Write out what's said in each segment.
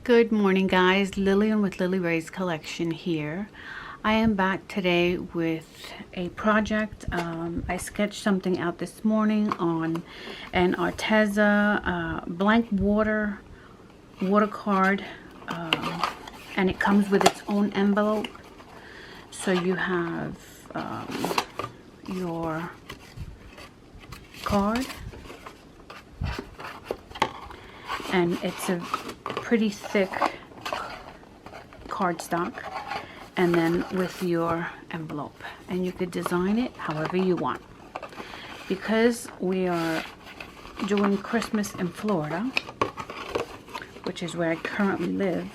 Good morning, guys. Lillian with Lily Ray's collection here. I am back today with a project. I sketched something out this morning on an Arteza blank water card, and it comes with its own envelope. So you have your card, and it's a pretty thick cardstock, and then with your envelope, and you could design it however you want. Because we are doing Christmas in Florida, which is where I currently live,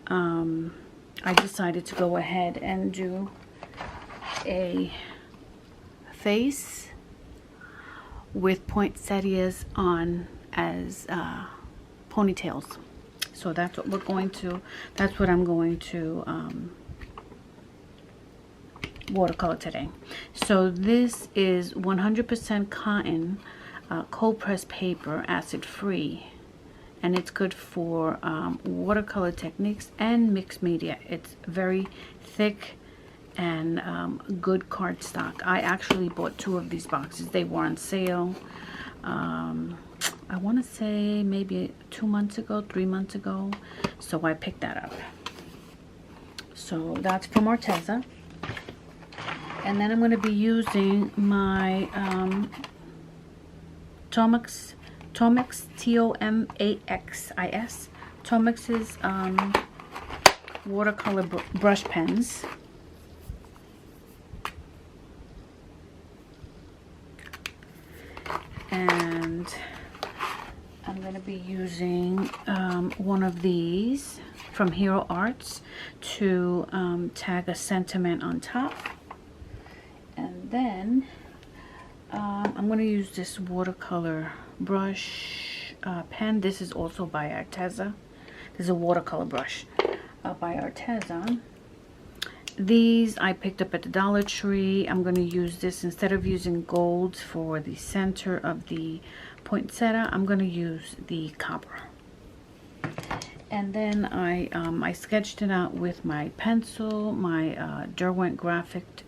I decided to go ahead and do a face with poinsettias on as ponytails. So that's what I'm going to watercolor today. So this is 100% cotton, cold pressed paper, acid free, and it's good for watercolor techniques and mixed media. It's very thick and good cardstock. I actually bought 2 of these boxes. They were on sale. I want to say maybe 2 months ago, 3 months ago. So I picked that up. So that's from Arteza. And then I'm going to be using my Tomix, T-O-M-A-X-I-S, Tomix's watercolor brush pens. And I'm going to be using one of these from Hero Arts to tag a sentiment on top. And then I'm going to use this watercolor brush pen. This is also by Arteza. This is a watercolor brush by Arteza. These I picked up at the Dollar Tree. I'm going to use this instead of using gold for the center of the poinsettia. I'm going to use the copper. And then I sketched it out with my pencil, my Derwent Graphic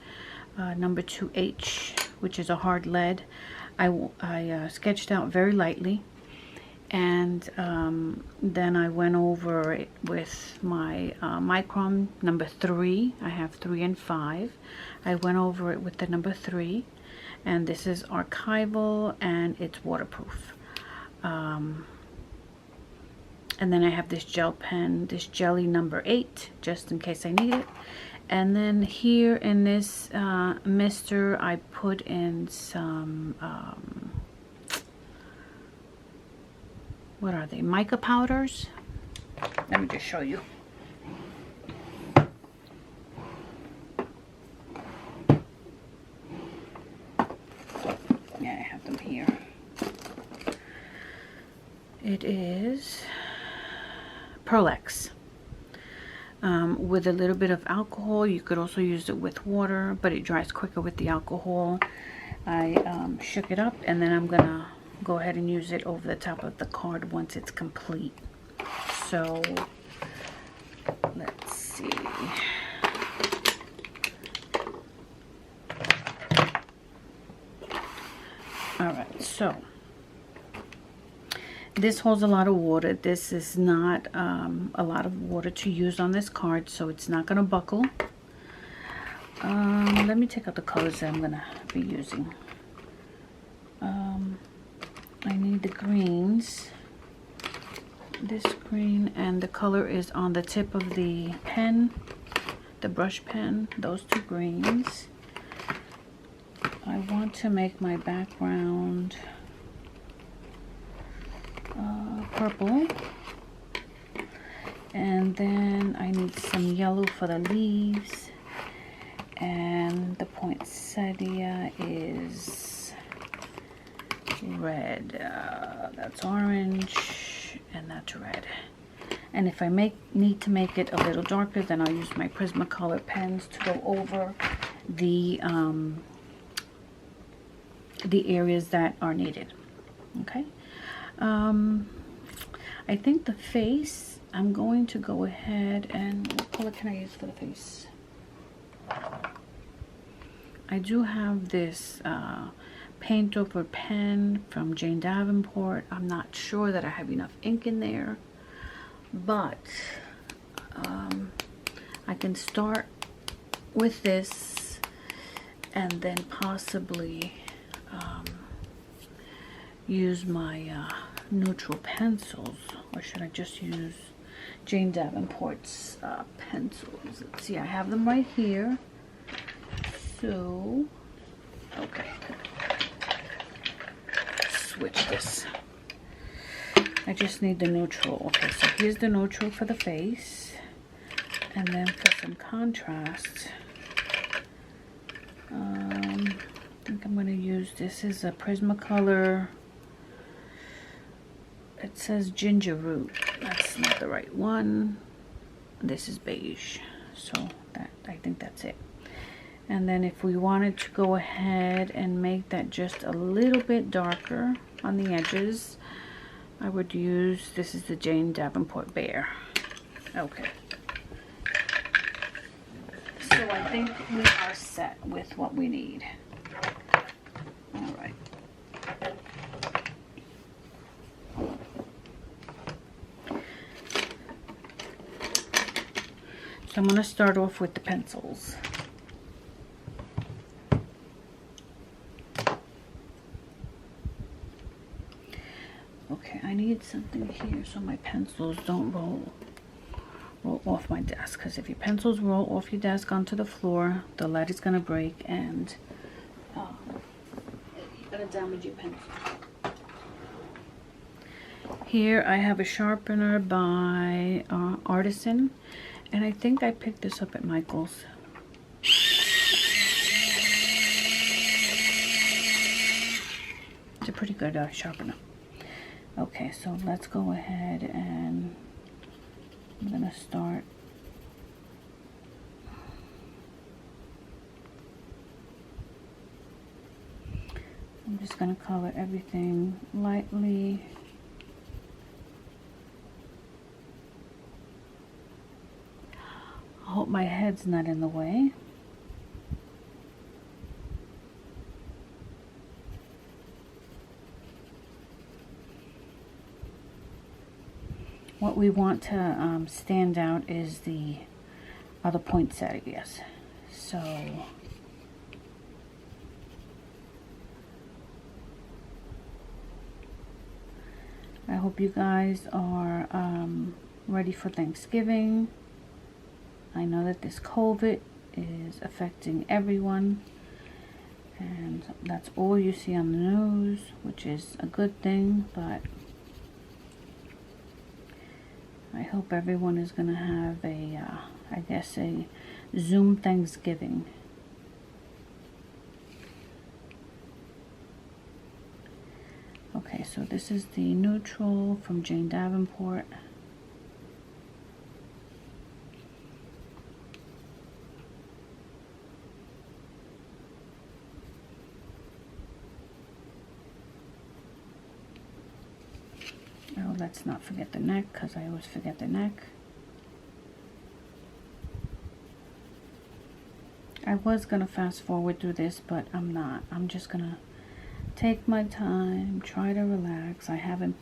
number 2H, which is a hard lead. I sketched out very lightly, and then I went over it with my micron number 3. I have 3 and 5. I went over it with the number 3, and this is archival and it's waterproof. And then I have this gel pen, this jelly number 8, just in case I need it. And then here in this mister, I put in some what are they, mica powders? Let me just show you. Yeah, I have them here. It is Pearl-Ex with a little bit of alcohol. You could also use it with water, but it dries quicker with the alcohol. I shook it up, and then I'm gonna go ahead and use it over the top of the card once it's complete. So let's see. All right, so this holds a lot of water. This is not a lot of water to use on this card, so it's not going to buckle. Let me take out the colors that I'm going to be using. I need the greens. This green, and the color is on the tip of the pen, the brush pen, those 2 greens. I want to make my background purple, and then I need some yellow for the leaves, and the poinsettia is red. That's orange, and that's red. And if I need to make it a little darker, then I'll use my Prismacolor pens to go over the areas that are needed. Okay. I think the face I'm going to go ahead and, what color can I use for the face? I do have this paint over pen from Jane Davenport. I'm not sure that I have enough ink in there, but I can start with this and then possibly use my neutral pencils, or should I just use Jane Davenport's pencils? Let's see, I have them right here. So, okay, switch this. I just need the neutral. Okay, so here's the neutral for the face, and then for some contrast, I think I'm going to use, this is a Prismacolor. It says ginger root. That's not the right one. This is beige. So that, I think that's it. And then if we wanted to go ahead and make that just a little bit darker on the edges, I would use, this is the Jane Davenport Bear. Okay. So I think we are set with what we need. All right. So I'm going to start off with the pencils. Okay, I need something here so my pencils don't roll off my desk, because if your pencils roll off your desk onto the floor, the lead is going to break and you're going to damage your pencil. Here I have a sharpener by Arteza, and I think I picked this up at Michael's. It's a pretty good sharpener. Okay, so let's go ahead and I'm gonna start. I'm just gonna color everything lightly. I hope my head's not in the way. What we want to stand out is the other poinsettias. So I hope you guys are ready for Thanksgiving. I know that this COVID is affecting everyone, and that's all you see on the news, which is a good thing, but I hope everyone is going to have a, I guess, a Zoom Thanksgiving. Okay, so this is the neutral from Jane Davenport. Oh, let's not forget the neck, because I always forget the neck. I was going to fast forward through this, but I'm not. I'm just going to take my time, try to relax. I haven't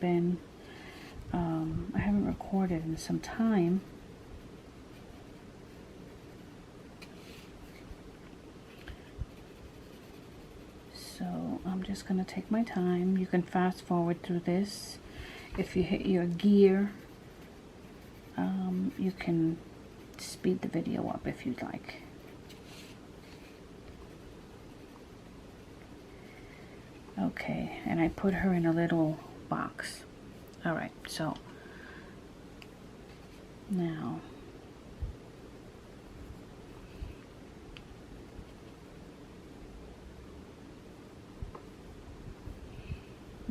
recorded in some time. So I'm just going to take my time. You can fast forward through this. If you hit your gear, you can speed the video up if you'd like. Okay, and I put her in a little box. Alright, so now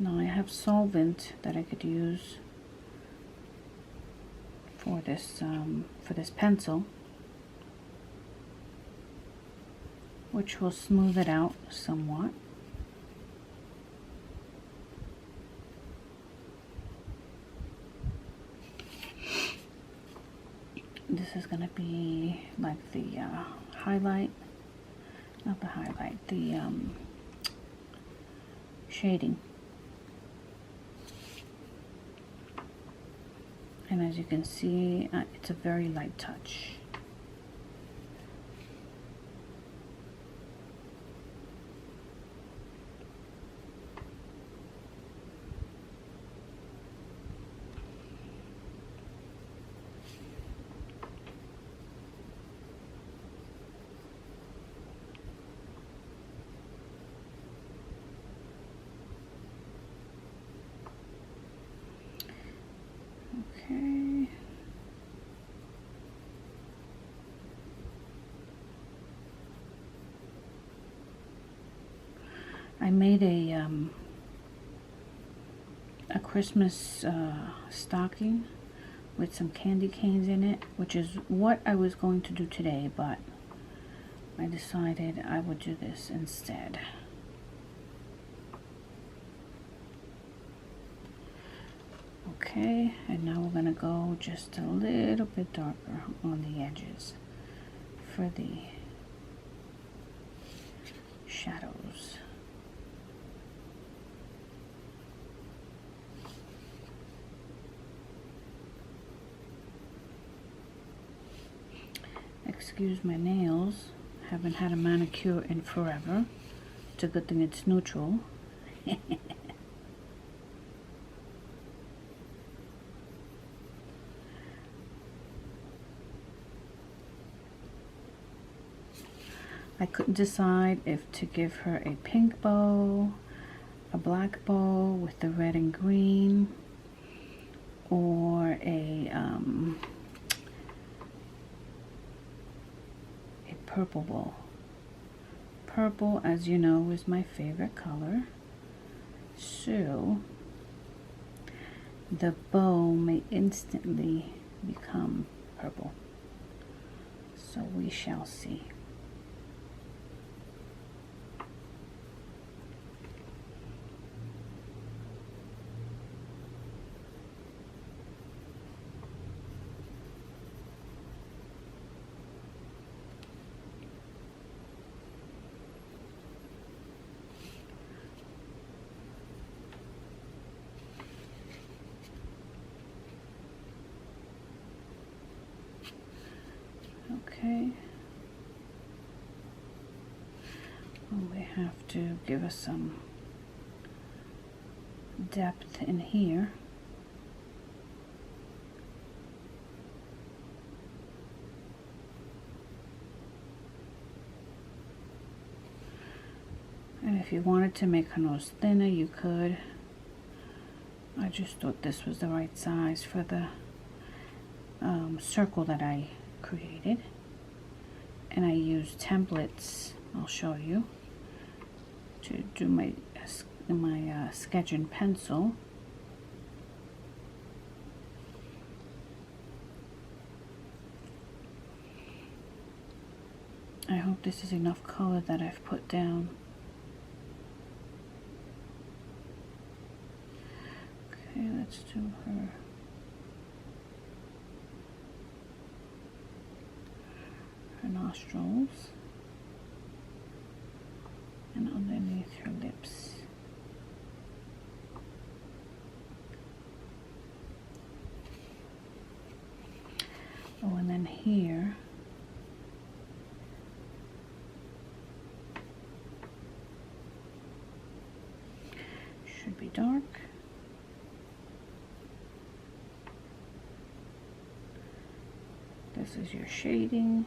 I have solvent that I could use for this pencil, which will smooth it out somewhat. this is gonna be like the highlight, not the highlight, the shading. And as you can see, it's a very light touch. Okay. I made a Christmas stocking with some candy canes in it, which is what I was going to do today, but I decided I would do this instead. Okay, and now we're going to go just a little bit darker on the edges for the shadows. Excuse my nails, haven't had a manicure in forever. It's a good thing it's neutral. I couldn't decide if to give her a pink bow, a black bow with the red and green, or a purple bow. Purple, as you know, is my favorite color, so the bow may instantly become purple. So we shall see. Okay, well, we have to give us some depth in here. And if you wanted to make her nose thinner, you could. I just thought this was the right size for the circle that I created. And I used templates, I'll show you, to do my sketch in pencil. I hope this is enough color that I've put down. Okay, let's do her nostrils and underneath her lips. Oh, and then here should be dark. This is your shading.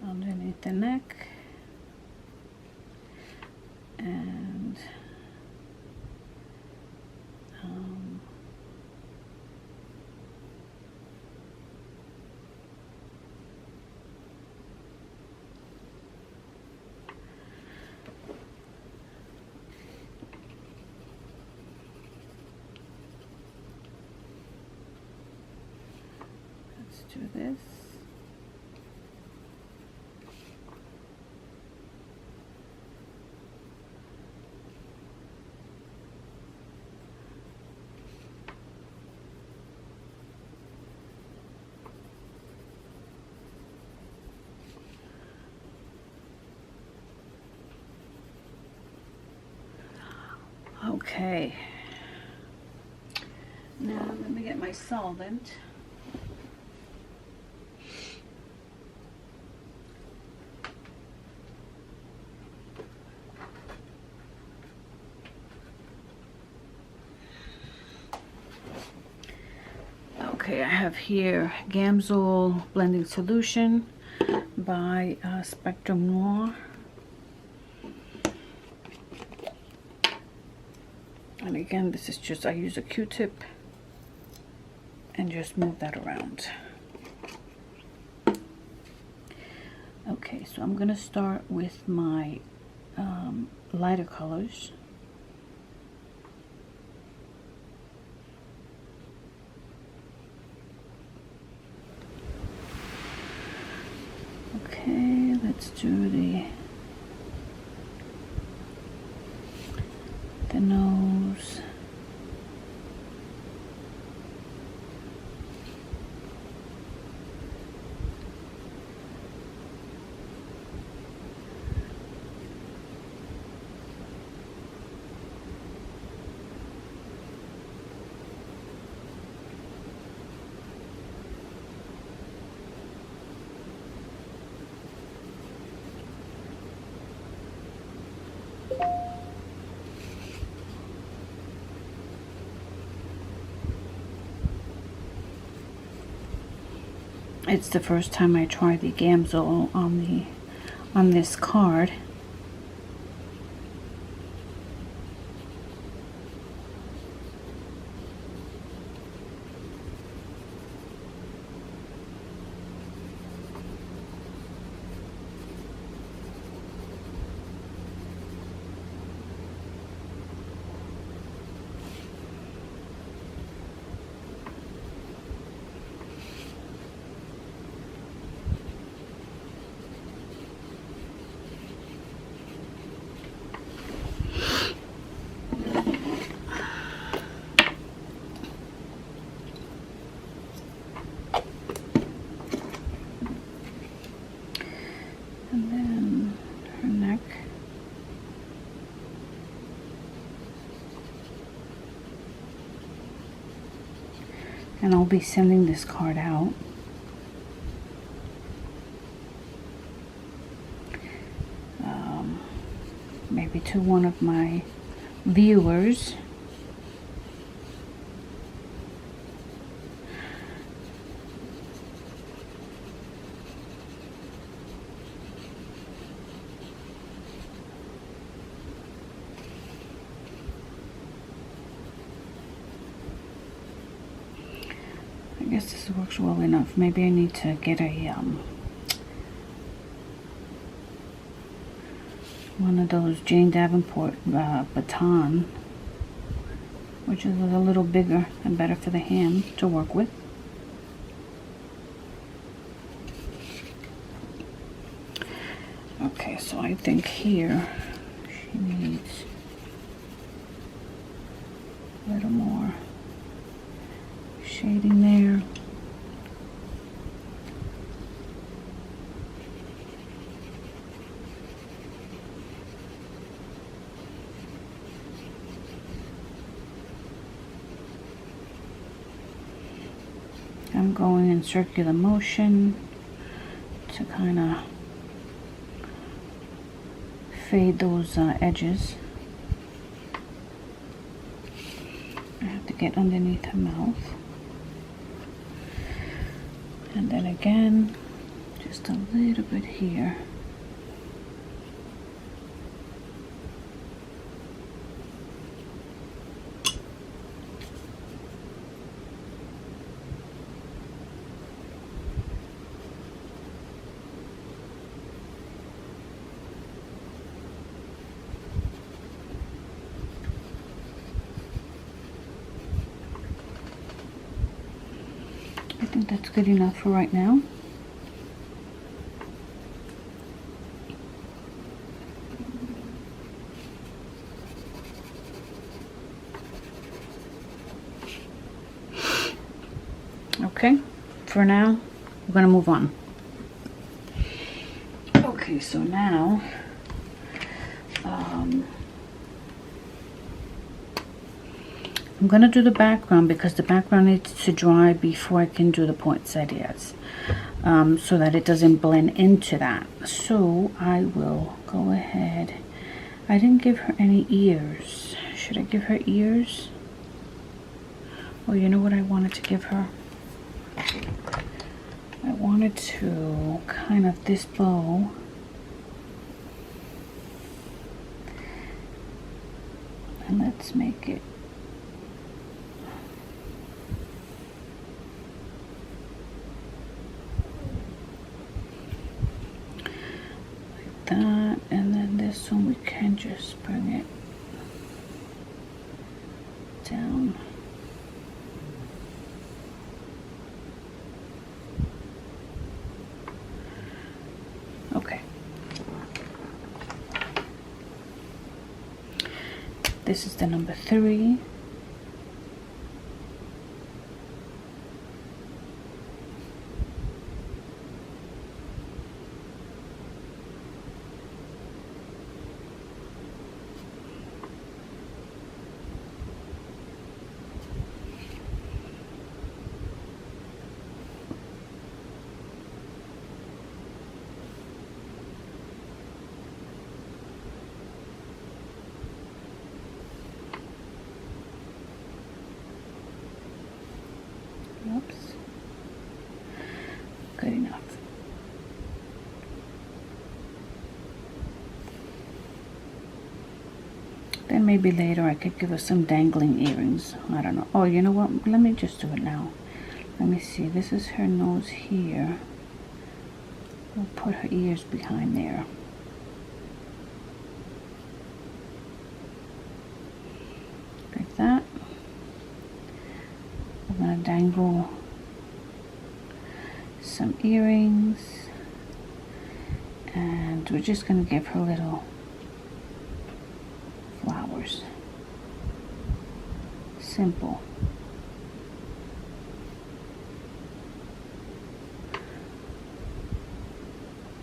Underneath the neck, and do this. Okay, now let me get my solvent. Okay, I have here Gamsol Blending Solution by Spectrum Noir. And again, this is just, I use a Q-tip and just move that around. Okay, so I'm gonna start with my lighter colors. Okay, let's do the nose. It's the first time I try the Gamsol on this card. And then her neck. And I'll be sending this card out. Maybe to one of my viewers. I guess this works well enough. Maybe I need to get a one of those Jane Davenport baton, which is a little bigger and better for the hand to work with. Okay, so I think here she needs a little more shading there. I'm going in circular motion to kind of fade those edges. I have to get underneath her mouth. And then again, just a little bit here. I think that's good enough for right now. Okay, for now, we're gonna move on. Okay, so now, I'm gonna do the background because the background needs to dry before I can do the poinsettias, so that it doesn't blend into that. So I will go ahead. I didn't give her any ears. Should I give her ears? Oh, you know what I wanted to give her? I wanted to kind of this bow. And let's make it like that, and then this one we can just bring it down. Okay. This is the number 3. Oops. Good enough. Then maybe later I could give her some dangling earrings. I don't know. Oh, you know what? Let me just do it now. Let me see. This is her nose here. We'll put her ears behind there. Like that. I'm going to dangle some earrings, and we're just going to give her little flowers. Simple.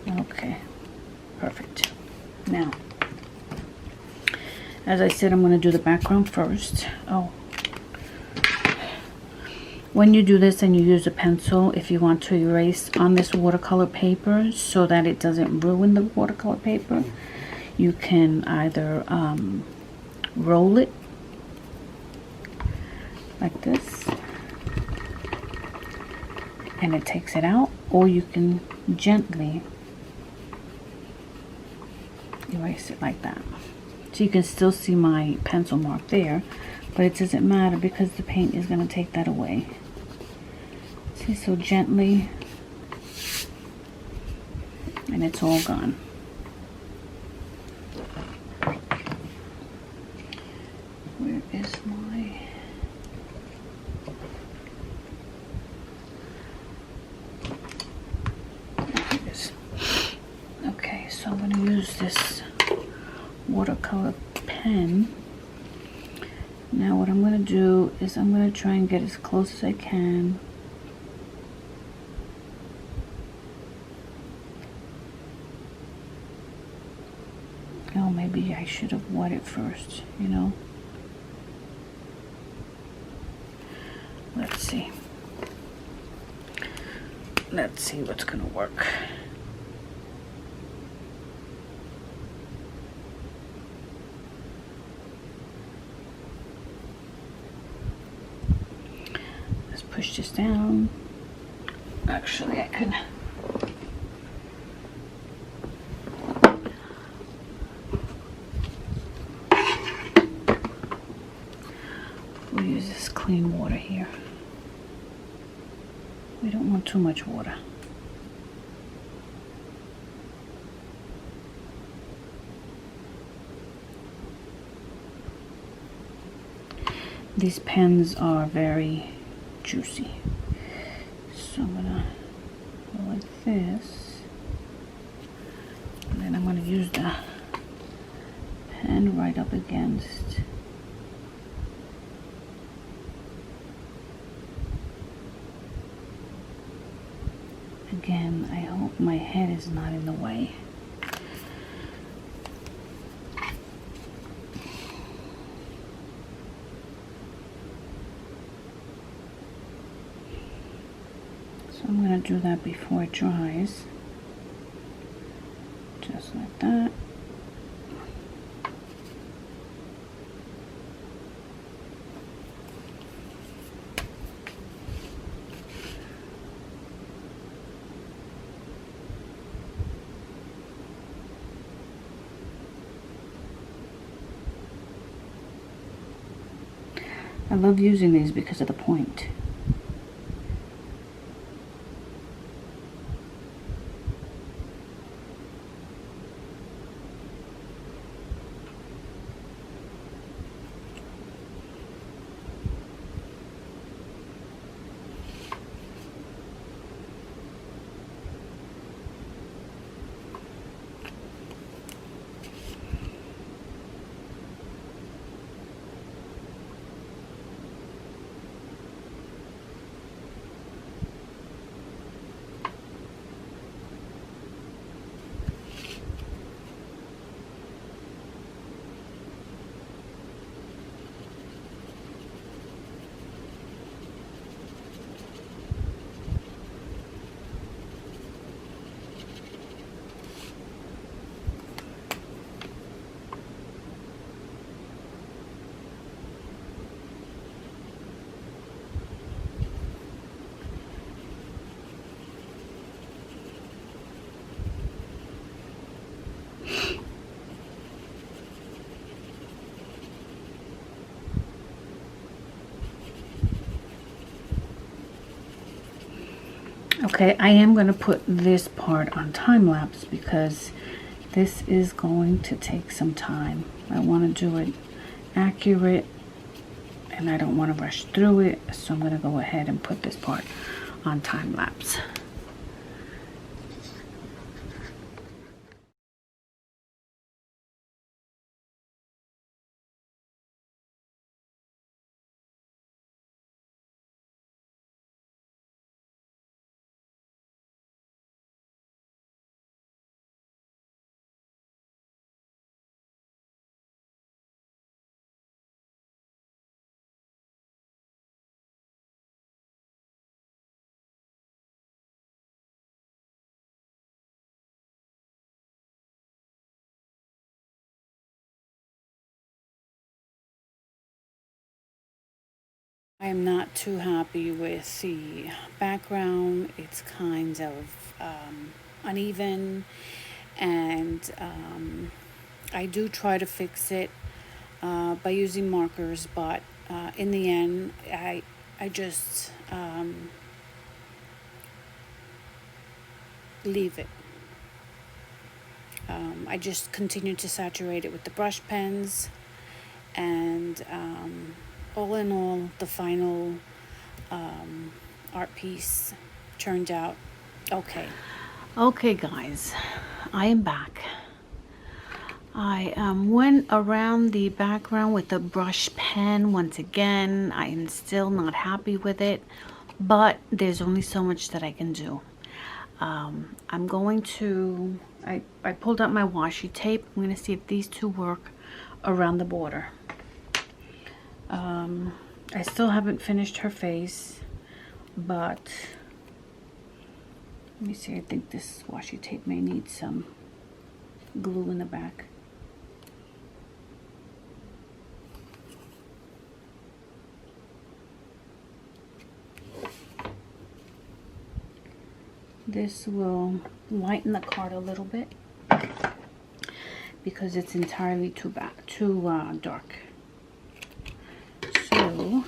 Okay, perfect. Now, as I said, I'm going to do the background first. Oh. When you do this and you use a pencil, if you want to erase on this watercolor paper so that it doesn't ruin the watercolor paper, you can either roll it like this and it takes it out, or you can gently erase it like that. So you can still see my pencil mark there, but it doesn't matter because the paint is going to take that away. See, so gently, and it's all gone. Where is my... There it is. Okay, so I'm going to use this watercolor pen. Now what I'm going to do is I'm going to try and get as close as I can. Oh, maybe I should have wet it first, you know. Let's see. Let's see what's going to work. Let's push this down. Actually, I can... We'll use this clean water here. We don't want too much water. These pens are very juicy. this. And then I'm going to use the pen right up against. Again, I hope my head is not in the way. So I'm going to do that before it dries. Just like that. I love using these because of the point. Okay, I am going to put this part on time lapse because this is going to take some time. I want to do it accurate and I don't want to rush through it, so I'm going to go ahead and put this part on time lapse. I am not too happy with the background. It's kind of uneven, and I do try to fix it by using markers, but in the end, I just leave it. I just continue to saturate it with the brush pens, and all in all, the final art piece turned out okay. Okay, guys, I am back. I went around the background with the brush pen once again. I am still not happy with it, but there's only so much that I can do. I'm going to, I pulled out my washi tape. I'm going to see if these two work around the border. I still haven't finished her face, but let me see. I think this washi tape may need some glue in the back. This will lighten the card a little bit because it's entirely too dark. So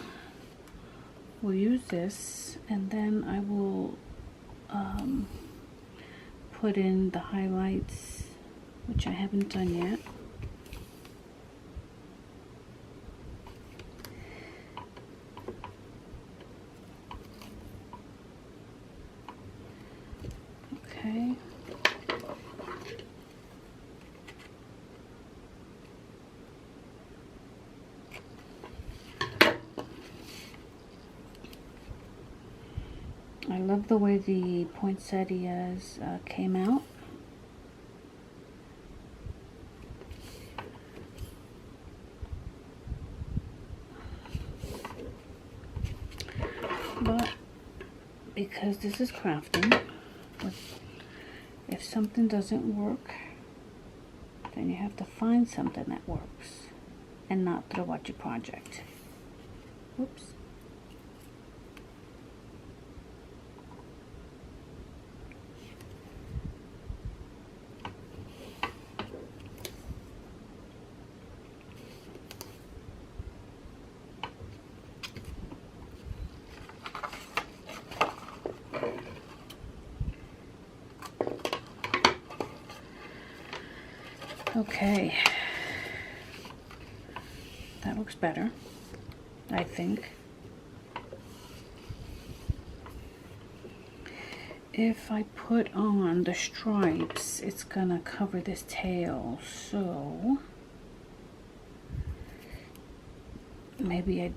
we'll use this, and then I will put in the highlights, which I haven't done yet. love the way the poinsettias came out. But because this is crafting, if something doesn't work, then you have to find something that works and not throw out your project. Whoops. Okay, that looks better, I think. If I put on the stripes, it's gonna cover this tail, so maybe I'd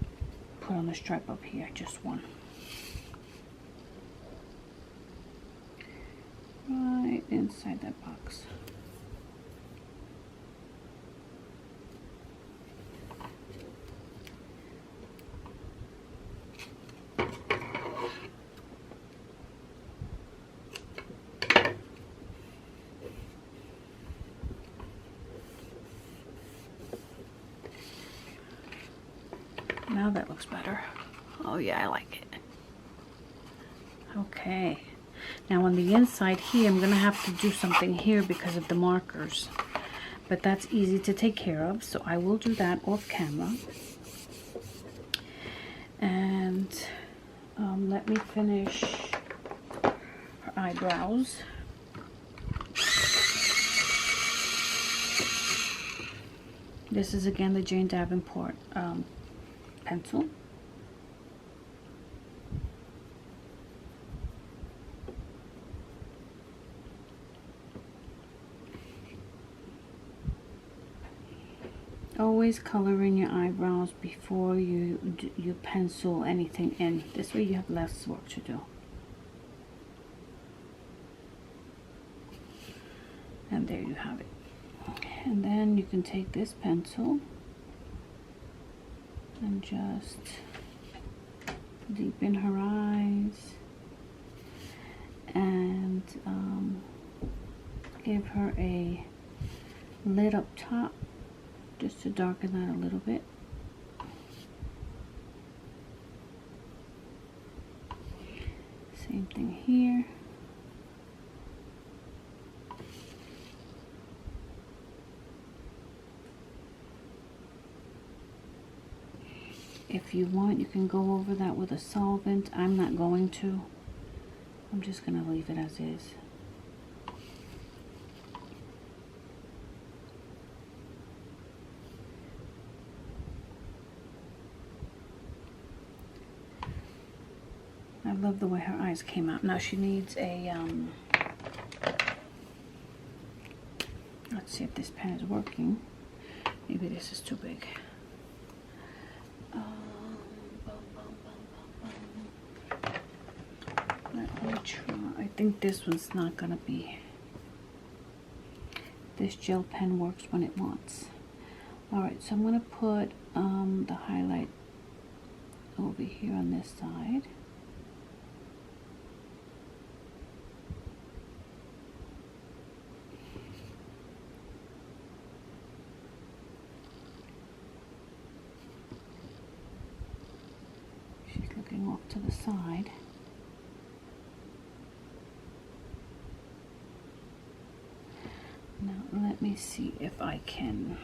put on the stripe up here, just one. Right inside that box. Now that looks better. Oh yeah, I like it. Okay. Now on the inside here, I'm gonna have to do something here because of the markers. But that's easy to take care of, so I will do that off camera. And let me finish her eyebrows. This is again the Jane Davenport pencil. Always color in your eyebrows before you pencil anything in. This way you have less work to do. And there you have it. And then you can take this pencil and just deepen her eyes and give her a lid up top just to darken that a little bit. Same thing here. If you want, you can go over that with a solvent. I'm not going to. I'm just going to leave it as is. I love the way her eyes came out. Now she needs a, let's see if this pen is working. Maybe this is too big. Let me try. I think this one's not gonna be. This gel pen works when it wants. Alright, so I'm gonna put the highlight over here on this side. She's looking off to the side. Now let me see if I can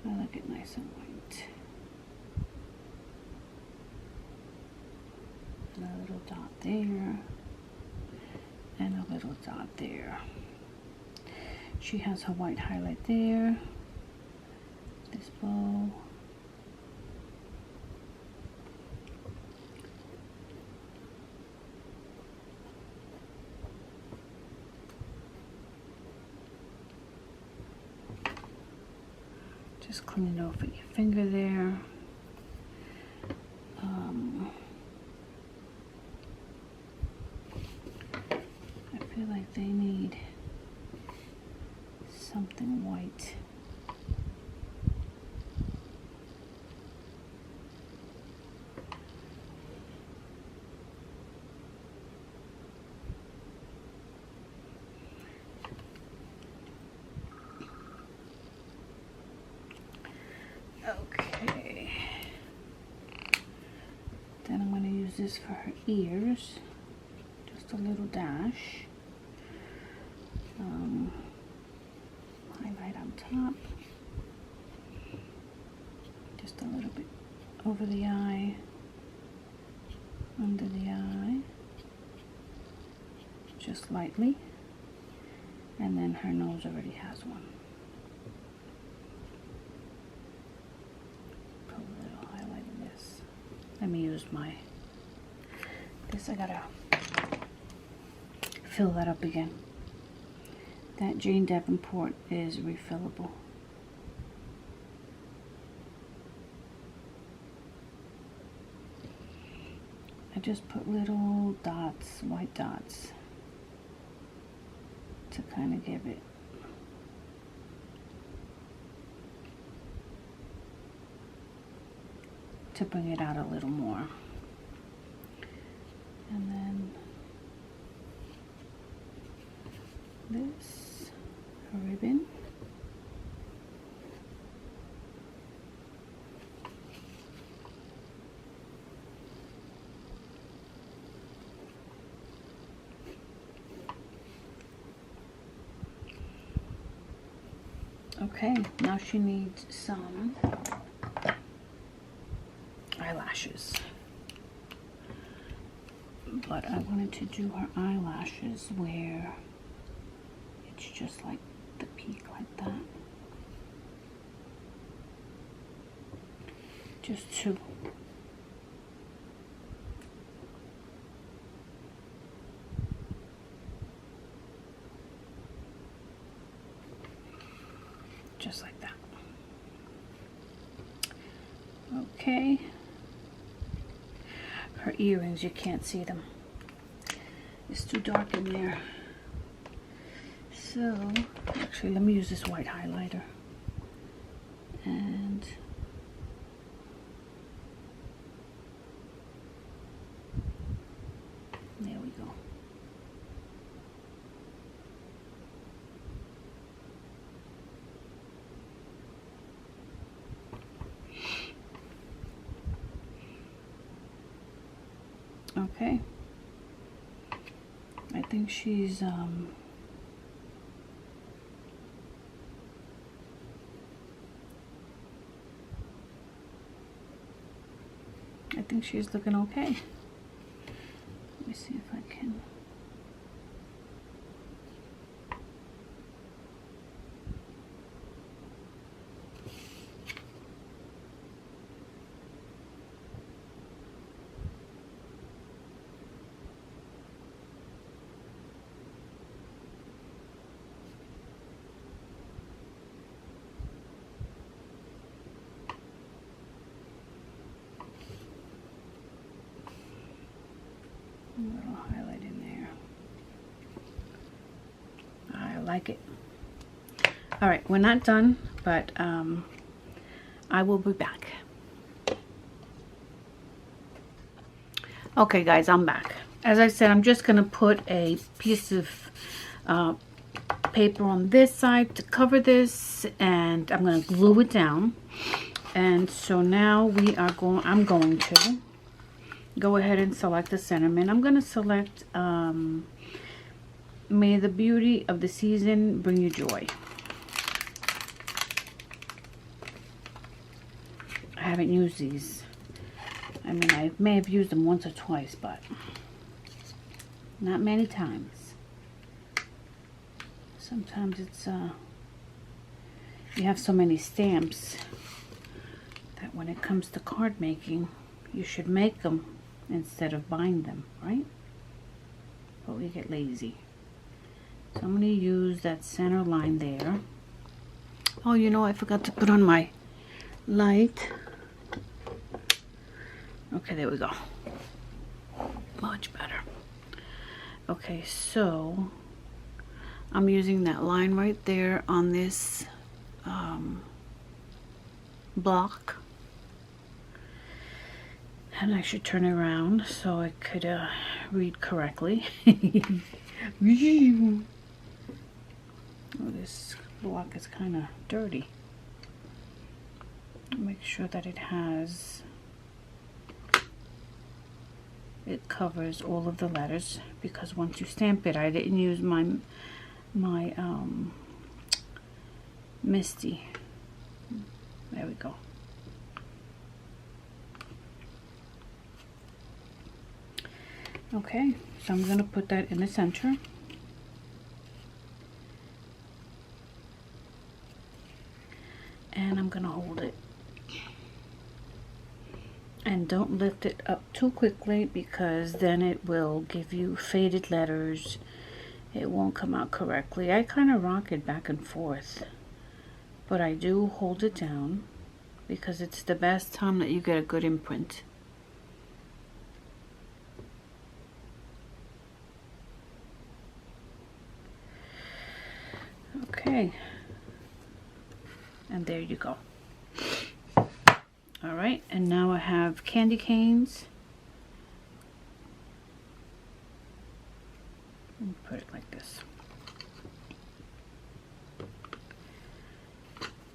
I like it nice and white. And a little dot there, and a little dot there. She has her white highlight there. This bow. Just clean it off with your finger there. I feel like they need something white. Okay. Then I'm going to use this for her ears. Just a little dash. Highlight on top. Just a little bit over the eye. Under the eye. Just lightly. And then her nose already has one. Put a little highlight in this. Let me use this. I gotta fill that up again. That Jane Davenport is refillable. I just put little dots, white dots, to kind of give it to bring it out a little more. And then this ribbon. Okay, now she needs some eyelashes. But I wanted to do her eyelashes where it's just like the peak like that. Just two. Just like that. Okay. Her earrings, you can't see them. It's too dark in there. So, actually, let me use this white highlighter. And there we go. Okay. I think she's looking okay. Let me see if I can. A little highlight in there. I like it. All right, we're not done, but I will be back. Okay, guys, I'm back. As I said, I'm just gonna put a piece of paper on this side to cover this, and I'm gonna glue it down. And so now I'm going to go ahead and select the sentiment. I'm going to select May the beauty of the season bring you joy. I haven't used these. I mean, I may have used them once or twice, but not many times. So Sometimes it's you have so many stamps that when it comes to card making, you should make them instead of buying them, right? But we get lazy. So I'm going to use that center line there. Oh, you know, I forgot to put on my light. Okay, there we go. Much better. Okay, so I'm using that line right there on this block. And I should turn it around so I could read correctly. Oh, this block is kind of dirty. Make sure that it covers all of the letters, because once you stamp it, I didn't use my Misty. There we go. Okay, so I'm going to put that in the center. And I'm going to hold it. And don't lift it up too quickly, because then it will give you faded letters. It won't come out correctly. I kind of rock it back and forth. But I do hold it down, because it's the best time that you get a good imprint. Okay. And there you go. All right, and now I have candy canes. Put it like this.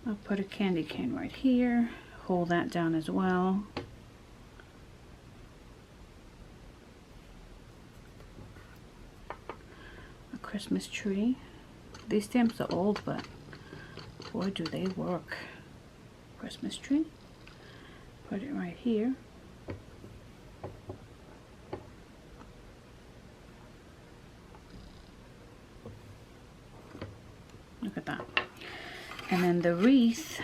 I'll put a candy cane right here. Hold that down as well. A Christmas tree. These stamps are old, but boy, do they work. Christmas tree. Put it right here. Look at that. And then the wreath,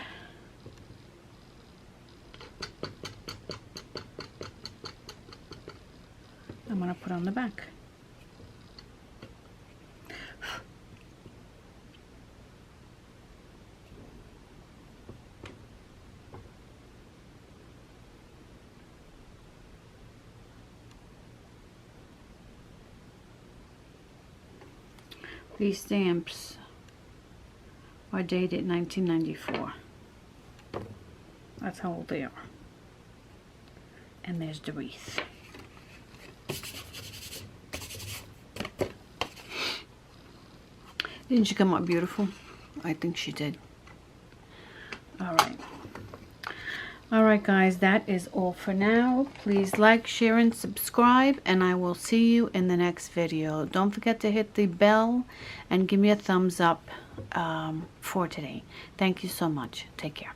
I'm going to put on the back. These stamps are dated 1994. That's how old they are. And there's the wreath. Didn't she come out beautiful? I think she did. Alright. Alright guys, that is all for now. Please like, share, and subscribe, and I will see you in the next video. Don't forget to hit the bell and give me a thumbs up for today. Thank you so much. Take care.